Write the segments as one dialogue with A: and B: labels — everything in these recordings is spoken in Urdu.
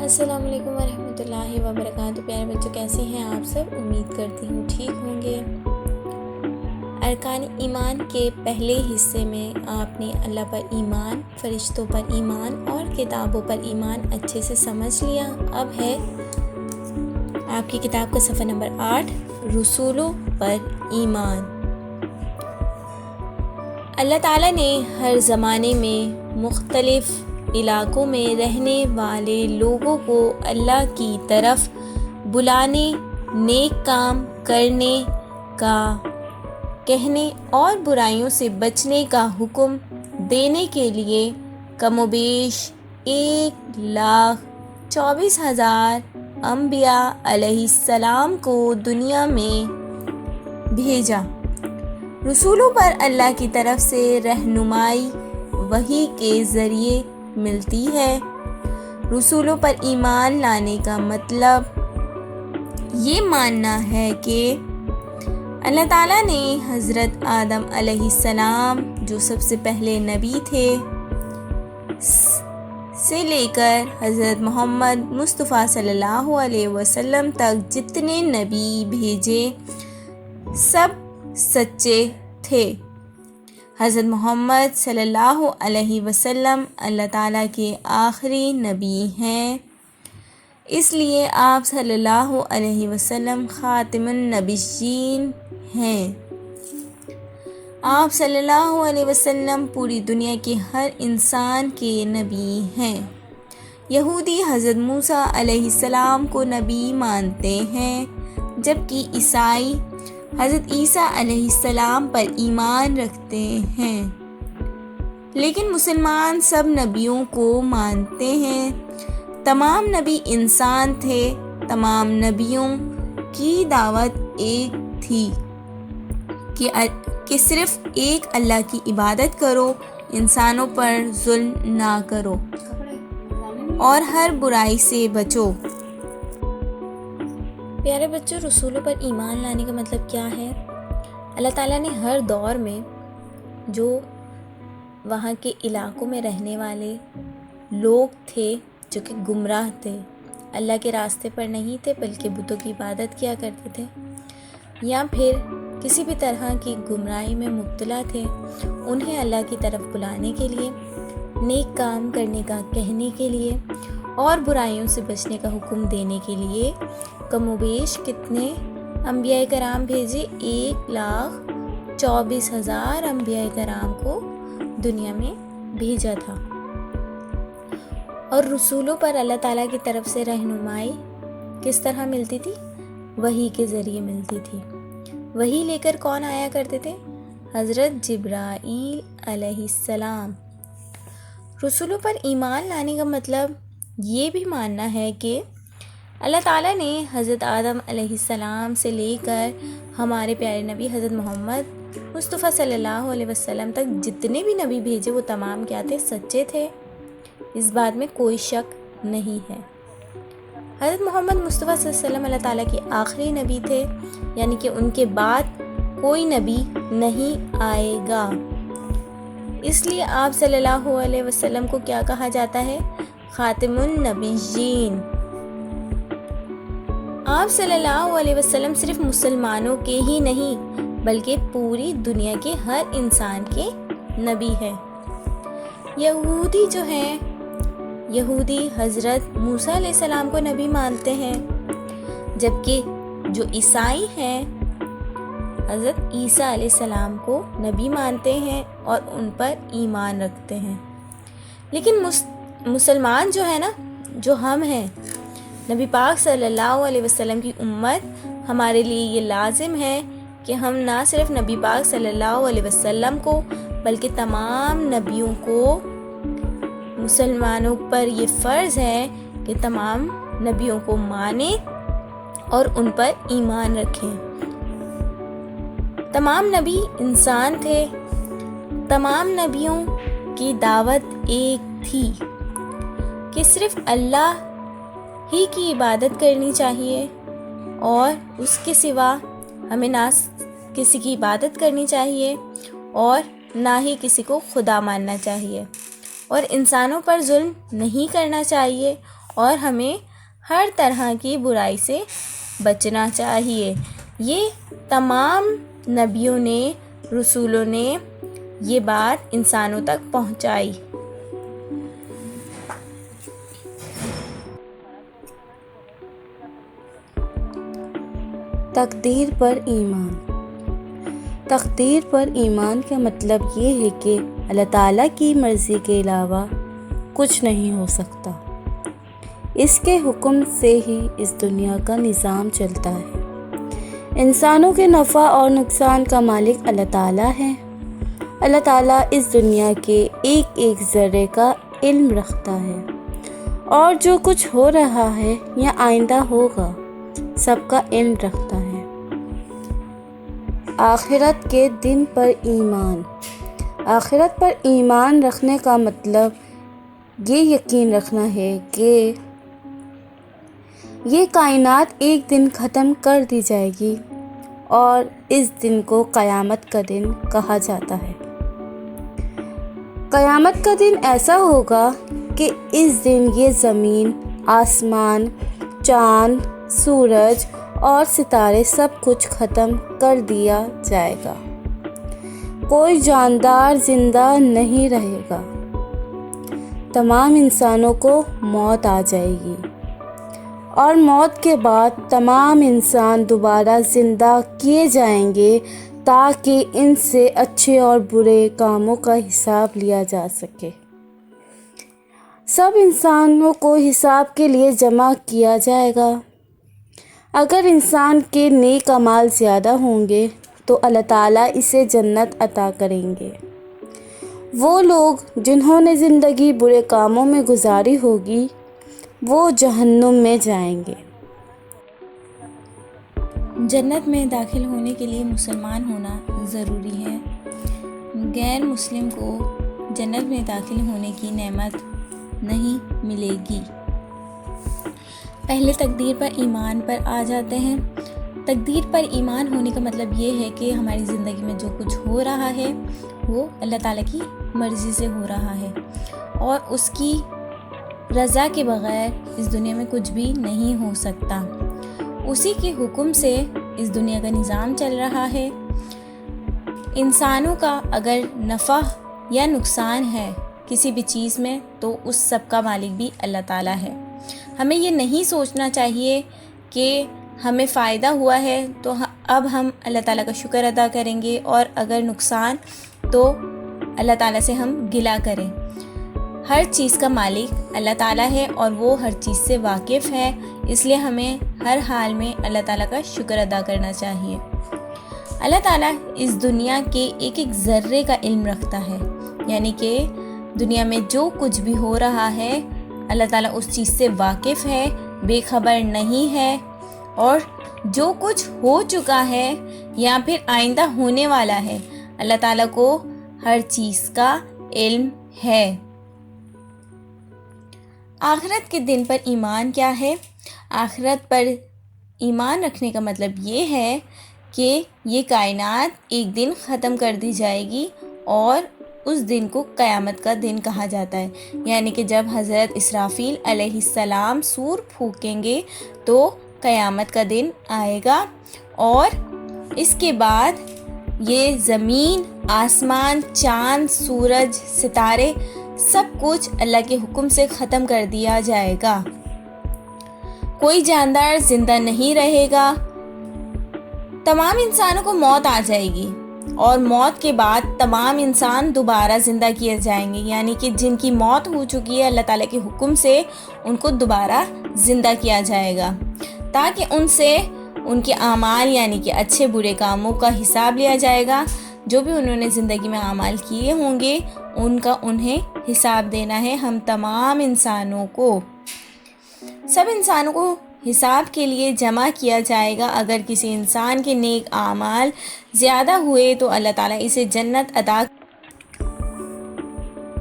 A: السلام علیکم ورحمۃ اللہ وبرکاتہ۔ پیارے بچوں، کیسے ہیں آپ سب؟ امید کرتی ہوں ٹھیک ہوں گے۔ ارکان ایمان کے پہلے حصے میں آپ نے اللہ پر ایمان، فرشتوں پر ایمان اور کتابوں پر ایمان اچھے سے سمجھ لیا۔ اب ہے آپ کی کتاب کا صفحہ نمبر 8، رسولوں پر ایمان۔ اللہ تعالیٰ نے ہر زمانے میں مختلف علاقوں میں رہنے والے لوگوں کو اللہ کی طرف بلانے، نیک کام کرنے کا، کہنے اور برائیوں سے بچنے کا حکم دینے کے لیے کم و بیش 1,24,000 انبیاء علیہ السلام کو دنیا میں بھیجا۔ رسولوں پر اللہ کی طرف سے رہنمائی وحی کے ذریعے ملتی ہے۔ رسولوں پر ایمان لانے کا مطلب یہ ماننا ہے کہ اللہ تعالیٰ نے حضرت آدم علیہ السلام، جو سب سے پہلے نبی تھے، سے لے کر حضرت محمد مصطفیٰ صلی اللہ علیہ وسلم تک جتنے نبی بھیجے سب سچے تھے۔ حضرت محمد صلی اللہ علیہ وسلم اللہ تعالیٰ کے آخری نبی ہیں، اس لیے آپ صلی اللہ علیہ وسلم خاتم النبیین ہیں۔ آپ صلی اللہ علیہ وسلم پوری دنیا کے ہر انسان کے نبی ہیں۔ یہودی حضرت موسیٰ علیہ السلام کو نبی مانتے ہیں، جبکہ عیسائی حضرت عیسیٰ علیہ السلام پر ایمان رکھتے ہیں، لیکن مسلمان سب نبیوں کو مانتے ہیں۔ تمام نبی انسان تھے۔ تمام نبیوں کی دعوت ایک تھی کہ صرف ایک اللہ کی عبادت کرو، انسانوں پر ظلم نہ کرو اور ہر برائی سے بچو۔ پیارے بچوں، رسولوں پر ایمان لانے کا مطلب کیا ہے؟ اللہ تعالیٰ نے ہر دور میں جو وہاں کے علاقوں میں رہنے والے لوگ تھے جو کہ گمراہ تھے، اللہ کے راستے پر نہیں تھے بلکہ بتوں کی عبادت کیا کرتے تھے، یا پھر کسی بھی طرح کی گمراہی میں مبتلا تھے، انہیں اللہ کی طرف بلانے کے لیے، نیک کام کرنے کا کہنے کے لیے اور برائیوں سے بچنے کا حکم دینے کے لیے کم و بیش کتنے انبیاء کرام بھیجے؟ 1,24,000 انبیاء کرام کو دنیا میں بھیجا تھا۔ اور رسولوں پر اللہ تعالیٰ کی طرف سے رہنمائی کس طرح ملتی تھی؟ وحی کے ذریعے ملتی تھی۔ وحی لے کر کون آیا کرتے تھے؟ حضرت جبرائیل علیہ السلام۔ رسولوں پر ایمان لانے کا مطلب یہ بھی ماننا ہے کہ اللہ تعالیٰ نے حضرت آدم علیہ السلام سے لے کر ہمارے پیارے نبی حضرت محمد مصطفیٰ صلی اللہ علیہ وسلم تک جتنے بھی نبی بھیجے وہ تمام کیا تھے؟ سچے تھے۔ اس بات میں کوئی شک نہیں ہے۔ حضرت محمد مصطفیٰ صلی اللہ علیہ وسلم اللہ تعالیٰ کے آخری نبی تھے، یعنی کہ ان کے بعد کوئی نبی نہیں آئے گا۔ اس لیے آپ صلی اللہ علیہ وسلم کو کیا کہا جاتا ہے؟ خاتم النبیین۔ آپ صلی اللہ علیہ وسلم صرف مسلمانوں کے ہی نہیں بلکہ پوری دنیا کے ہر انسان کے نبی ہیں۔ یہودی جو ہیں، یہودی حضرت موسیٰ علیہ السلام کو نبی مانتے ہیں، جبکہ جو عیسائی ہیں حضرت عیسیٰ علیہ السلام کو نبی مانتے ہیں اور ان پر ایمان رکھتے ہیں۔ لیکن مسلمان جو ہے نا، جو ہم ہیں، نبی پاک صلی اللہ علیہ وسلم کی امت، ہمارے لیے یہ لازم ہے کہ ہم نہ صرف نبی پاک صلی اللہ علیہ وسلم کو بلکہ تمام نبیوں کو، مسلمانوں پر یہ فرض ہے کہ تمام نبیوں کو مانیں اور ان پر ایمان رکھیں۔ تمام نبی انسان تھے۔ تمام نبیوں کی دعوت ایک تھی کہ صرف اللہ ہی کی عبادت کرنی چاہیے اور اس کے سوا ہمیں نہ کسی کی عبادت کرنی چاہیے اور نہ ہی کسی کو خدا ماننا چاہیے، اور انسانوں پر ظلم نہیں کرنا چاہیے اور ہمیں ہر طرح کی برائی سے بچنا چاہیے۔ یہ تمام نبیوں نے، رسولوں نے یہ بات انسانوں تک پہنچائی۔ تقدیر پر ایمان۔ تقدیر پر ایمان کا مطلب یہ ہے کہ اللہ تعالیٰ کی مرضی کے علاوہ کچھ نہیں ہو سکتا۔ اس کے حکم سے ہی اس دنیا کا نظام چلتا ہے۔ انسانوں کے نفع اور نقصان کا مالک اللہ تعالیٰ ہے۔ اللہ تعالیٰ اس دنیا کے ایک ایک ذرے کا علم رکھتا ہے، اور جو کچھ ہو رہا ہے یا آئندہ ہوگا سب کا علم رکھتا ہے۔ آخرت کے دن پر ایمان۔ آخرت پر ایمان رکھنے کا مطلب یہ یقین رکھنا ہے کہ یہ کائنات ایک دن ختم کر دی جائے گی، اور اس دن کو قیامت کا دن کہا جاتا ہے۔ قیامت کا دن ایسا ہوگا کہ اس دن یہ زمین، آسمان، چاند، سورج اور ستارے سب کچھ ختم کر دیا جائے گا۔ کوئی جاندار زندہ نہیں رہے گا۔ تمام انسانوں کو موت آ جائے گی، اور موت کے بعد تمام انسان دوبارہ زندہ کیے جائیں گے تاکہ ان سے اچھے اور برے کاموں کا حساب لیا جا سکے۔ سب انسانوں کو حساب کے لیے جمع کیا جائے گا۔ اگر انسان کے نیک اعمال زیادہ ہوں گے تو اللہ تعالیٰ اسے جنت عطا کریں گے۔ وہ لوگ جنہوں نے زندگی برے کاموں میں گزاری ہوگی وہ جہنم میں جائیں گے۔ جنت میں داخل ہونے کے لیے مسلمان ہونا ضروری ہے۔ غیر مسلم کو جنت میں داخل ہونے کی نعمت نہیں ملے گی۔ پہلے تقدیر پر ایمان پر آ جاتے ہیں۔ تقدیر پر ایمان ہونے کا مطلب یہ ہے کہ ہماری زندگی میں جو کچھ ہو رہا ہے وہ اللہ تعالیٰ کی مرضی سے ہو رہا ہے، اور اس کی رضا کے بغیر اس دنیا میں کچھ بھی نہیں ہو سکتا۔ اسی کے حکم سے اس دنیا کا نظام چل رہا ہے۔ انسانوں کا اگر نفع یا نقصان ہے کسی بھی چیز میں تو اس سب کا مالک بھی اللہ تعالیٰ ہے۔ ہمیں یہ نہیں سوچنا چاہیے کہ ہمیں فائدہ ہوا ہے تو اب ہم اللہ تعالیٰ کا شکر ادا کریں گے، اور اگر نقصان تو اللہ تعالیٰ سے ہم گلہ کریں۔ ہر چیز کا مالک اللہ تعالیٰ ہے، اور وہ ہر چیز سے واقف ہے، اس لیے ہمیں ہر حال میں اللہ تعالیٰ کا شکر ادا کرنا چاہیے۔ اللہ تعالیٰ اس دنیا کے ایک ایک ذرے کا علم رکھتا ہے، یعنی کہ دنیا میں جو کچھ بھی ہو رہا ہے اللہ تعالیٰ اس چیز سے واقف ہے، بے خبر نہیں ہے، اور جو کچھ ہو چکا ہے یا پھر آئندہ ہونے والا ہے اللہ تعالیٰ کو ہر چیز کا علم ہے۔ آخرت کے دن پر ایمان کیا ہے؟ آخرت پر ایمان رکھنے کا مطلب یہ ہے کہ یہ کائنات ایک دن ختم کر دی جائے گی، اور اس دن کو قیامت کا دن کہا جاتا ہے، یعنی کہ جب حضرت اسرافیل علیہ السلام سور پھونکیں گے تو قیامت کا دن آئے گا، اور اس کے بعد یہ زمین، آسمان، چاند، سورج، ستارے سب کچھ اللہ کے حکم سے ختم کر دیا جائے گا۔ کوئی جاندار زندہ نہیں رہے گا۔ تمام انسانوں کو موت آ جائے گی، اور موت کے بعد تمام انسان دوبارہ زندہ کیے جائیں گے، یعنی کہ جن کی موت ہو چکی ہے اللہ تعالیٰ کے حکم سے ان کو دوبارہ زندہ کیا جائے گا، تاکہ ان سے ان کے اعمال یعنی کہ اچھے برے کاموں کا حساب لیا جائے گا۔ جو بھی انہوں نے زندگی میں اعمال کیے ہوں گے ان کا انہیں حساب دینا ہے۔ ہم تمام انسانوں کو، سب انسانوں کو حساب کے لیے جمع کیا جائے گا۔ اگر کسی انسان کے نیک اعمال زیادہ ہوئے تو اللہ تعالیٰ اسے جنت عطا۔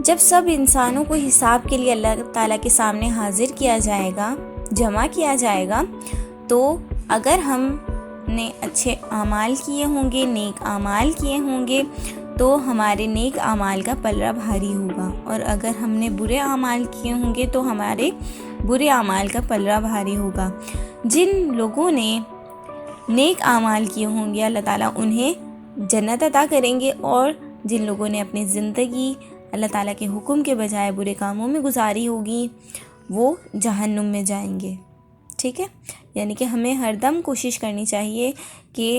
A: جب سب انسانوں کو حساب کے لیے اللہ تعالیٰ کے سامنے حاضر کیا جائے گا، جمع کیا جائے گا، تو اگر ہم نے اچھے اعمال کیے ہوں گے، نیک اعمال کیے ہوں گے، تو ہمارے نیک اعمال کا پلڑا بھاری ہوگا، اور اگر ہم نے برے اعمال کیے ہوں گے تو ہمارے برے اعمال کا پلڑا بھاری ہوگا۔ جن لوگوں نے نیک اعمال کیے ہوں گے اللہ تعالیٰ انہیں جنت عطا کریں گے، اور جن لوگوں نے اپنی زندگی اللہ تعالیٰ کے حکم کے بجائے برے کاموں میں گزاری ہوگی وہ جہنم میں جائیں گے۔ ٹھیک ہے، یعنی کہ ہمیں ہر دم کوشش کرنی چاہیے کہ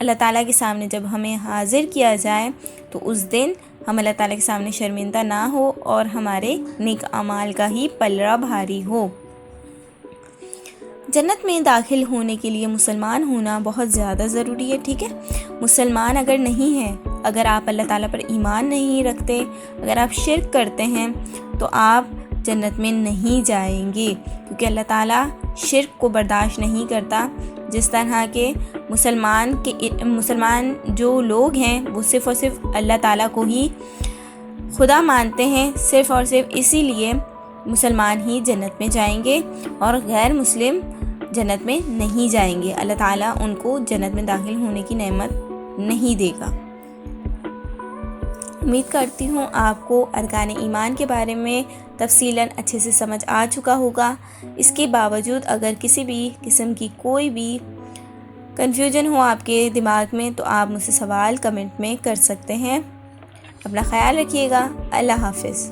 A: اللہ تعالیٰ کے سامنے جب ہمیں حاضر کیا جائے تو اس دن ہم اللہ تعالیٰ کے سامنے شرمندہ نہ ہو اور ہمارے نیک اعمال کا ہی پلڑا بھاری ہو۔ جنت میں داخل ہونے کے لیے مسلمان ہونا بہت زیادہ ضروری ہے۔ ٹھیک ہے، مسلمان اگر نہیں ہے، اگر آپ اللہ تعالیٰ پر ایمان نہیں رکھتے، اگر آپ شرک کرتے ہیں تو آپ جنت میں نہیں جائیں گے، کیونکہ اللہ تعالیٰ شرک کو برداشت نہیں کرتا۔ جس طرح کے مسلمان جو لوگ ہیں وہ صرف اور صرف اللہ تعالیٰ کو ہی خدا مانتے ہیں، صرف اور صرف اسی لیے مسلمان ہی جنت میں جائیں گے اور غیر مسلم جنت میں نہیں جائیں گے۔ اللہ تعالیٰ ان کو جنت میں داخل ہونے کی نعمت نہیں دے گا۔ امید کرتی ہوں آپ کو ارکان ایمان کے بارے میں تفصیلاً اچھے سے سمجھ آ چکا ہوگا۔ اس کے باوجود اگر کسی بھی قسم کی کوئی بھی کنفیوژن ہو آپ کے دماغ میں تو آپ مجھ سے سوال کمنٹ میں کر سکتے ہیں۔ اپنا خیال رکھیے گا۔ اللہ حافظ۔